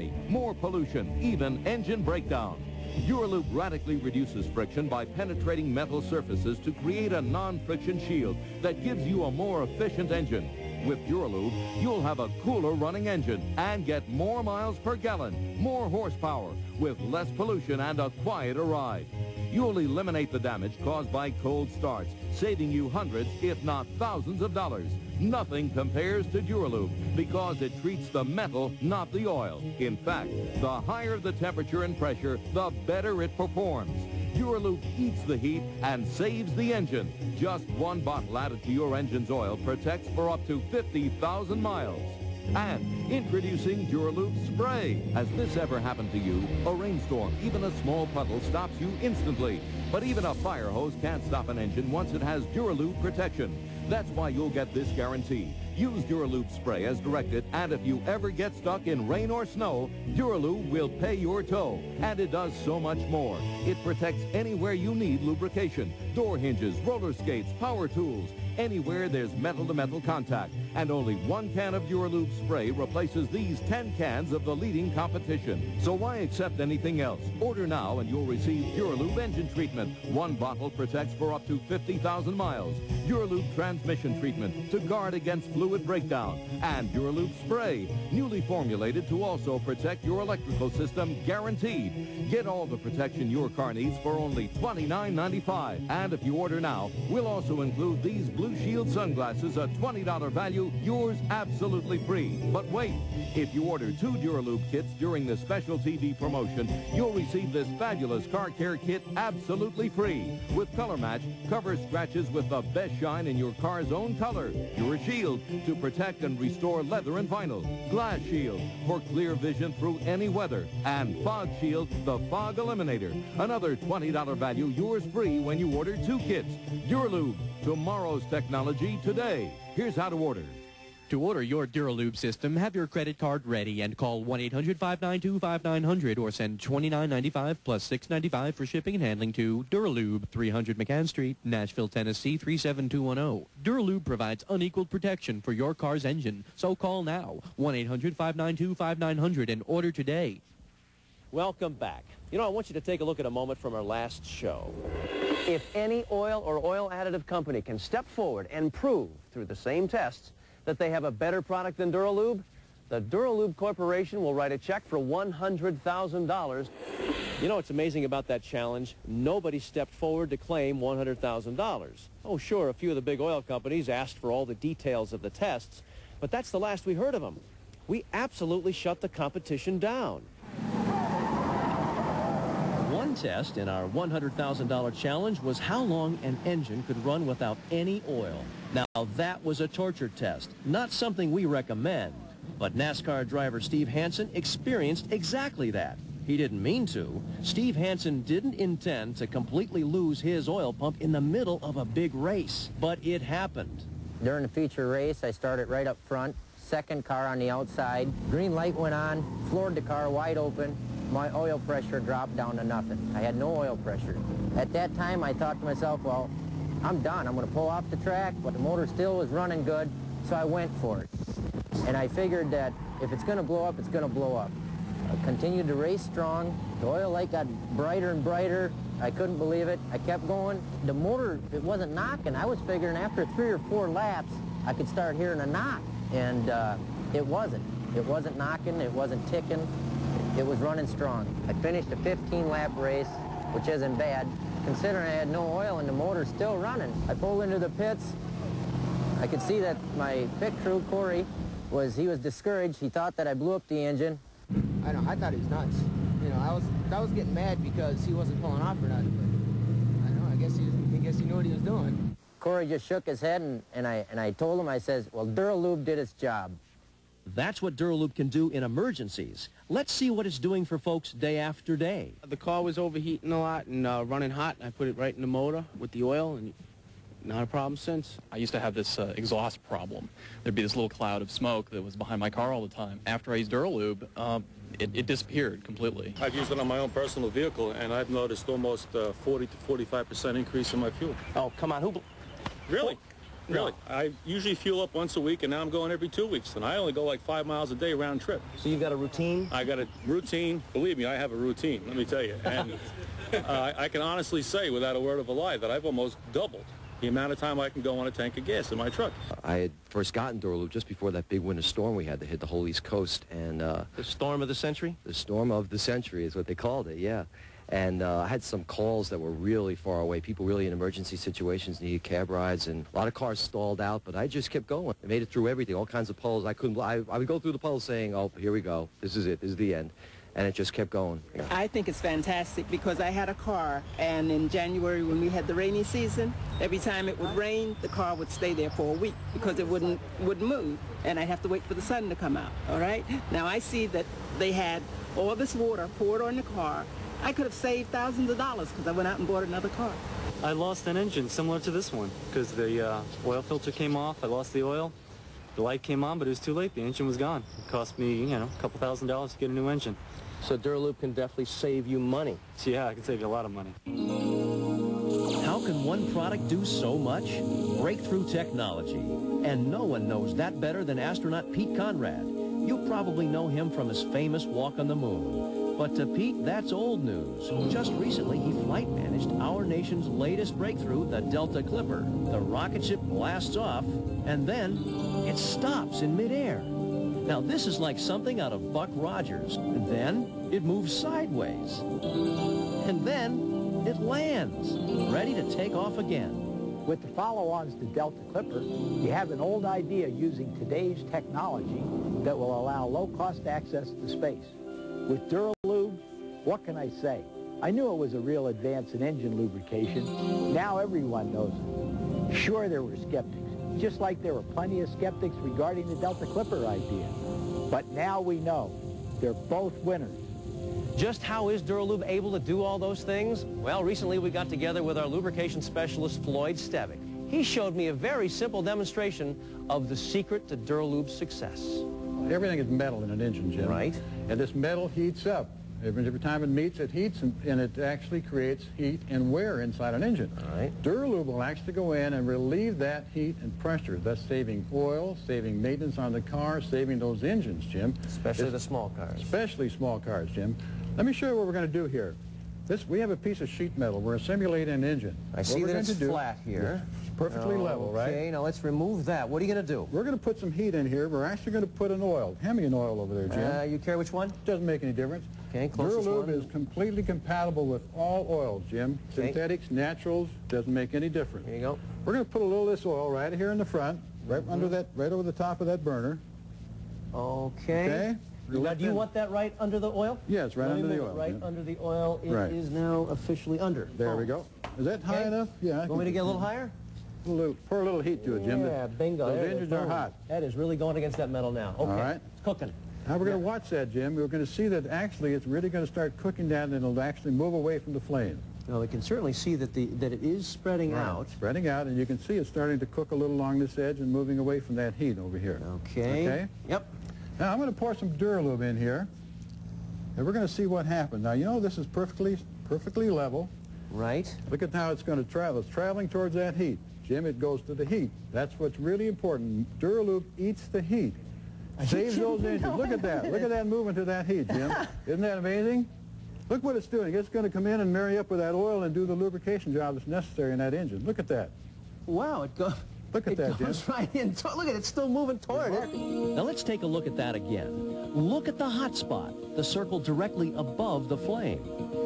money, more pollution, even engine breakdown. DuraLube radically reduces friction by penetrating metal surfaces to create a non-friction shield that gives you a more efficient engine. With DuraLube, you'll have a cooler running engine and get more miles per gallon, more horsepower, with less pollution and a quieter ride. You'll eliminate the damage caused by cold starts, saving you hundreds, if not thousands of dollars. Nothing compares to DuraLube because it treats the metal, not the oil. In fact, the higher the temperature and pressure, the better it performs. DuraLube eats the heat and saves the engine. Just one bottle added to your engine's oil protects for up to 50,000 miles. And introducing DuraLube Spray. Has this ever happened to you? A rainstorm, even a small puddle stops you instantly. But even a fire hose can't stop an engine once it has DuraLube protection. That's why you'll get this guarantee. Use DuraLube Spray as directed, and if you ever get stuck in rain or snow, DuraLube will pay your tow. And it does so much more. It protects anywhere you need lubrication. Door hinges, roller skates, power tools, anywhere there's metal-to-metal contact. And only one can of DuraLube Spray replaces these 10 cans of the leading competition. So why accept anything else? Order now and you'll receive DuraLube engine treatment. One bottle protects for up to 50,000 miles. DuraLube transmission treatment to guard against fluid breakdown. And DuraLube Spray, newly formulated to also protect your electrical system, guaranteed. Get all the protection your car needs for only $29.95. And if you order now, we'll also include these Blue Shield sunglasses, a $20 value, yours absolutely free. But wait, if you order 2 DuraLube kits during the special TV promotion, you'll receive this fabulous car care kit absolutely free. With color match, cover scratches with the best shine in your car's own color. Your Shield to protect and restore leather and vinyl. Glass Shield for clear vision through any weather. And Fog Shield, the fog eliminator. Another $20 value, yours free when you order 2 kits. DuraLube, tomorrow's technology today. Here's how to order. To order your DuraLube system, have your credit card ready and call 1-800-592-5900 or send $29.95 plus $6.95 for shipping and handling to DuraLube, 300 McCann Street, Nashville, Tennessee, 37210. DuraLube provides unequaled protection for your car's engine, so call now, 1-800-592-5900 and order today. Welcome back. You know, I want you to take a look at a moment from our last show. If any oil or oil additive company can step forward and prove through the same tests that they have a better product than DuraLube, the DuraLube Corporation will write a check for $100,000. You know what's amazing about that challenge? Nobody stepped forward to claim $100,000. Oh, sure, a few of the big oil companies asked for all the details of the tests, but that's the last we heard of them. We absolutely shut the competition down. One test in our $100,000 challenge was how long an engine could run without any oil. Now, that was a torture test, not something we recommend. But NASCAR driver Steve Hansen experienced exactly that. He didn't mean to. Steve Hansen didn't intend to completely lose his oil pump in the middle of a big race, but it happened. During the feature race, I started right up front, second car on the outside. Green light went on, floored the car wide open. My oil pressure dropped down to nothing. I had no oil pressure. At that time, I thought to myself, well, I'm done. I'm going to pull off the track, but the motor still was running good, so I went for it. And I figured that if it's going to blow up, it's going to blow up. I continued to race strong. The oil light got brighter and brighter. I couldn't believe it. I kept going. The motor, it wasn't knocking. I was figuring after 3 or 4 laps, I could start hearing a knock. And it wasn't. It wasn't knocking. It wasn't ticking. It was running strong. I finished a 15-lap race, which isn't bad, considering I had no oil and the motor's still running. I pulled into the pits. I could see that my pit crew, Corey, he was discouraged. He thought that I blew up the engine. I know, I thought he was nuts. You know, I was getting mad because he wasn't pulling off or nothing, but I don't know, I guess he knew what he was doing. Corey just shook his head, and I told him, I says, well, DuraLube did its job. That's what DuraLube can do in emergencies. Let's see what it's doing for folks day after day. The car was overheating a lot and running hot. I put it right in the motor with the oil, and not a problem since. I used to have this exhaust problem. There'd be this little cloud of smoke that was behind my car all the time. After I used DuraLube, it disappeared completely. I've used it on my own personal vehicle, and I've noticed almost 40 to 45% increase in my fuel. Oh, come on. Who? Really? Really? I usually fuel up once a week, and now I'm going every 2 weeks. And I only go like 5 miles a day round trip. So you've got a routine? I got a routine. Believe me, I have a routine, let me tell you. And I can honestly say, without a word of a lie, that I've almost doubled the amount of time I can go on a tank of gas in my truck. I had first gotten DuraLube just before that big winter storm we had that hit the whole East Coast. And the storm of the century? The storm of the century is what they called it, yeah. And I had some calls that were really far away. People really in emergency situations needed cab rides, and a lot of cars stalled out, but I just kept going. I made it through everything, all kinds of puddles. I would go through the puddles saying, oh, here we go. This is it. This is the end. And it just kept going. I think it's fantastic because I had a car, and in January when we had the rainy season, every time it would rain, the car would stay there for a week because it wouldn't move, and I'd have to wait for the sun to come out, all right? Now I see that they had all this water poured on the car. I could have saved thousands of dollars because I went out and bought another car. I lost an engine similar to this one because the oil filter came off. I lost the oil. The light came on, but it was too late. The engine was gone. It cost me, you know, a couple $1,000s to get a new engine. So DuraLube can definitely save you money. Yeah, I can save you a lot of money. How can one product do so much? Breakthrough technology. And no one knows that better than astronaut Pete Conrad. You probably know him from his famous walk on the moon. But to Pete, that's old news. Just recently, he flight managed our nation's latest breakthrough, the Delta Clipper. The rocket ship blasts off, and then it stops in midair. Now, this is like something out of Buck Rogers. And then it moves sideways. And then it lands, ready to take off again. With the follow-ons to Delta Clipper, you have an old idea using today's technology that will allow low-cost access to space. With DuraLube, what can I say? I knew it was a real advance in engine lubrication. Now everyone knows it. Sure, there were skeptics, just like there were plenty of skeptics regarding the Delta Clipper idea. But now we know. They're both winners. Just how is DuraLube able to do all those things? Well, recently we got together with our lubrication specialist, Floyd Stevick. He showed me a very simple demonstration of the secret to DuraLube's success. Everything is metal in an engine, Jim. Right. And this metal heats up. Every time it meets, it heats, and it actually creates heat and wear inside an engine. All right. DuraLube will actually go in and relieve that heat and pressure, thus saving oil, saving maintenance on the car, saving those engines, Jim. Especially the small cars. Especially small cars, Jim. Let me show you what we're going to do here. We have a piece of sheet metal. We're simulating an engine. I see that it's flat here. It's perfectly level, right? Okay, now let's remove that. What are you going to do? We're going to put some heat in here. We're actually going to put an oil. Hand me an oil over there, Jim. You care which one? Doesn't make any difference. Okay, closest DuraLube one. is completely compatible with all oils, Jim. Okay. Synthetics, naturals, doesn't make any difference. Here you go. We're going to put a little of this oil right here in the front, right under that, right over the top of that burner. Okay. Okay. Now, do you want that right under the oil? Yes, right under the oil. Right under the oil. It is now officially under. There we go. Is that high enough? Yeah. Want me to get a little higher? Pour a little heat to it, Jim. Yeah, bingo. Those engines are hot. That is really going against that metal now. Okay. All right. It's cooking. Now we're going to watch that, Jim. We're going to see that actually it's really going to start cooking down, and it'll actually move away from the flame. Now we can certainly see that it is spreading out. Spreading out, and you can see it's starting to cook a little along this edge and moving away from that heat over here. Okay. Okay? Yep. Now I'm going to pour some DuraLube in here, and we're going to see what happens. Now, you know this is perfectly level. Right. Look at how it's going to travel. It's traveling towards that heat. Jim, it goes to the heat. That's what's really important. DuraLube eats the heat. Saves those engines. Look at that. Look at that movement to that heat, Jim. Isn't that amazing? Look what it's doing. It's going to come in and marry up with that oil and do the lubrication job that's necessary in that engine. Look at that. Wow, it goes... Look at that, Jim. It goes right in. Look at it. It's still moving toward it. Now let's take a look at that again. Look at the hot spot, the circle directly above the flame.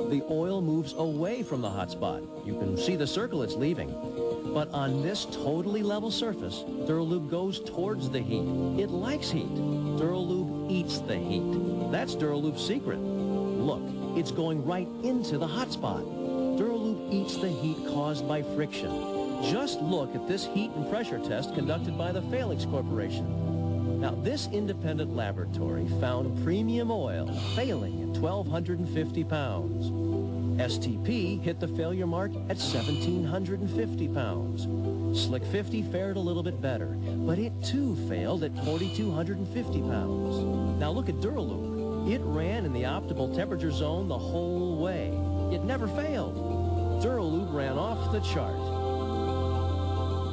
The oil moves away from the hot spot. You can see the circle it's leaving. But on this totally level surface, DuraLube goes towards the heat. It likes heat. DuraLube eats the heat. That's DuraLube's secret. Look, it's going right into the hot spot. DuraLube eats the heat caused by friction. Just look at this heat and pressure test conducted by the Felix Corporation. Now, this independent laboratory found premium oil failing at 1,250 pounds. STP hit the failure mark at 1,750 pounds. Slick 50 fared a little bit better, but it too failed at 4,250 pounds. Now look at DuraLube. It ran in the optimal temperature zone the whole way. It never failed. DuraLube ran off the chart.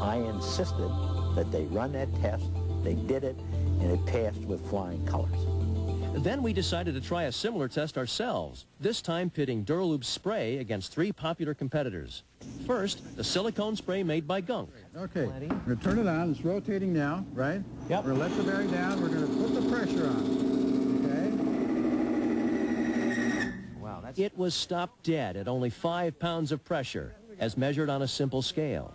I insisted that they run that test. They did it, and it passed with flying colors. Then we decided to try a similar test ourselves, this time pitting DuraLube spray against 3 popular competitors. First, the silicone spray made by Gunk. Okay, we're going to turn it on. It's rotating now, right? Yep. We're going to let the bearing down. We're going to put the pressure on, okay? Wow, that's... It was stopped dead at only 5 pounds of pressure, as measured on a simple scale.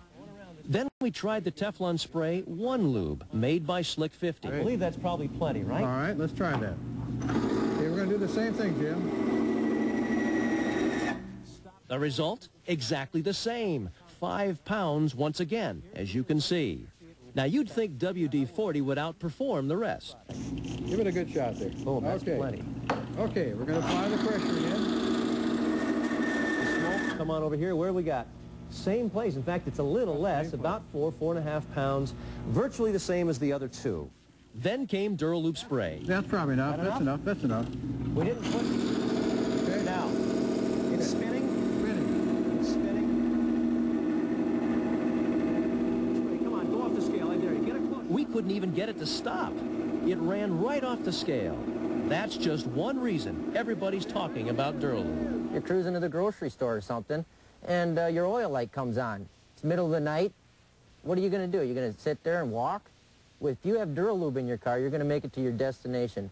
Then we tried the Teflon spray OneLube, made by Slick 50. I believe that's probably plenty, right? All right, let's try that. Okay, we're going to do the same thing, Jim. The result? Exactly the same. 5 pounds once again, as you can see. Now, you'd think WD-40 would outperform the rest. Give it a good shot there. Oh, that's plenty. Okay, we're going to apply the pressure again. Smoke, come on over here. Where we got? Same place. In fact, it's a little less, about 4.5 pounds, virtually the same as the other 2. Then came DuraLube spray. That's probably enough. That's enough. That's enough. We didn't put... Okay. Now, it's spinning. It's spinning. Come on, go off the scale. I dare you. Get it close. We couldn't even get it to stop. It ran right off the scale. That's just one reason everybody's talking about DuraLube. You're cruising to the grocery store or something, and your oil light comes on. It's the middle of the night. What are you going to do? You're going to sit there and walk? Well, if you have DuraLube in your car, you're going to make it to your destination.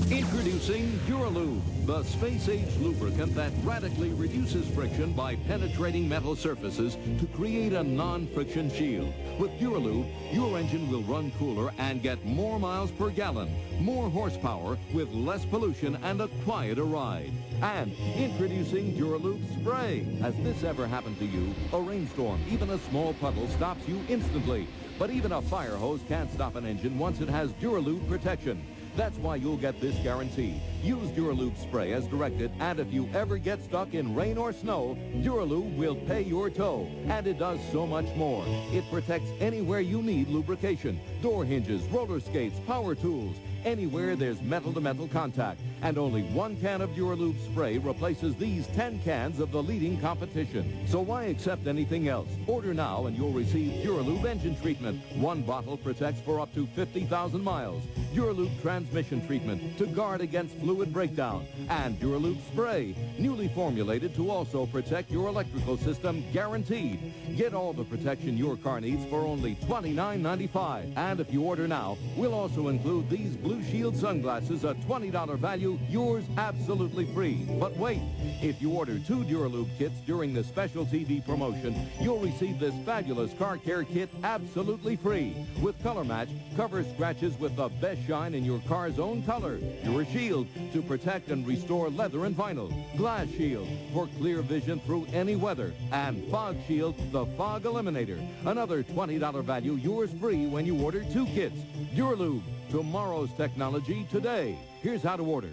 Introducing DuraLube, the space-age lubricant that radically reduces friction by penetrating metal surfaces to create a non-friction shield. With DuraLube, your engine will run cooler and get more miles per gallon, more horsepower with less pollution and a quieter ride. And introducing DuraLube spray. Has this ever happened to you? A rainstorm, even a small puddle stops you instantly. But even a fire hose can't stop an engine once it has DuraLube protection. That's why you'll get this guarantee. Use DuraLube spray as directed, and if you ever get stuck in rain or snow, DuraLube will pay your tow. And it does so much more. It protects anywhere you need lubrication. Door hinges, roller skates, power tools, anywhere there's metal-to-metal contact. And only 1 can of DuraLube spray replaces these 10 cans of the leading competition. So why accept anything else? Order now and you'll receive DuraLube engine treatment. 1 bottle protects for up to 50,000 miles. DuraLube transmission treatment to guard against fluid breakdown. And DuraLube spray, newly formulated to also protect your electrical system, guaranteed. Get all the protection your car needs for only $29.95. And if you order now, we'll also include these Blue Shield sunglasses, a $20 value, yours absolutely free. But wait, if you order 2 DuraLube kits during the special TV promotion, you'll receive this fabulous car care kit absolutely free. With Color Match, cover scratches with the best shine in your car's own color. DuraShield to protect and restore leather and vinyl. Glass Shield for clear vision through any weather. And Fog Shield, the fog eliminator. Another $20 value, yours free when you order 2 kits. DuraLube, tomorrow's technology today. Here's how to order.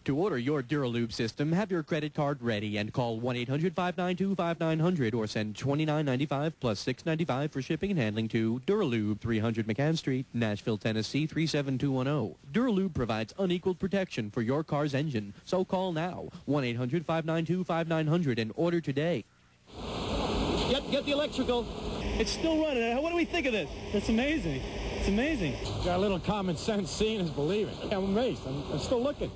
To order your DuraLube system, have your credit card ready and call 1-800-592-5900 or send $29.95 plus $6.95 for shipping and handling to DuraLube, 300 McCann Street, Nashville, Tennessee, 37210. DuraLube provides unequaled protection for your car's engine, so call now, 1-800-592-5900 and order today. Get the electrical. It's still running. What do we think of this? That's amazing. It's amazing. Got a little common sense. Seeing is believing. I'm amazed. I'm still looking.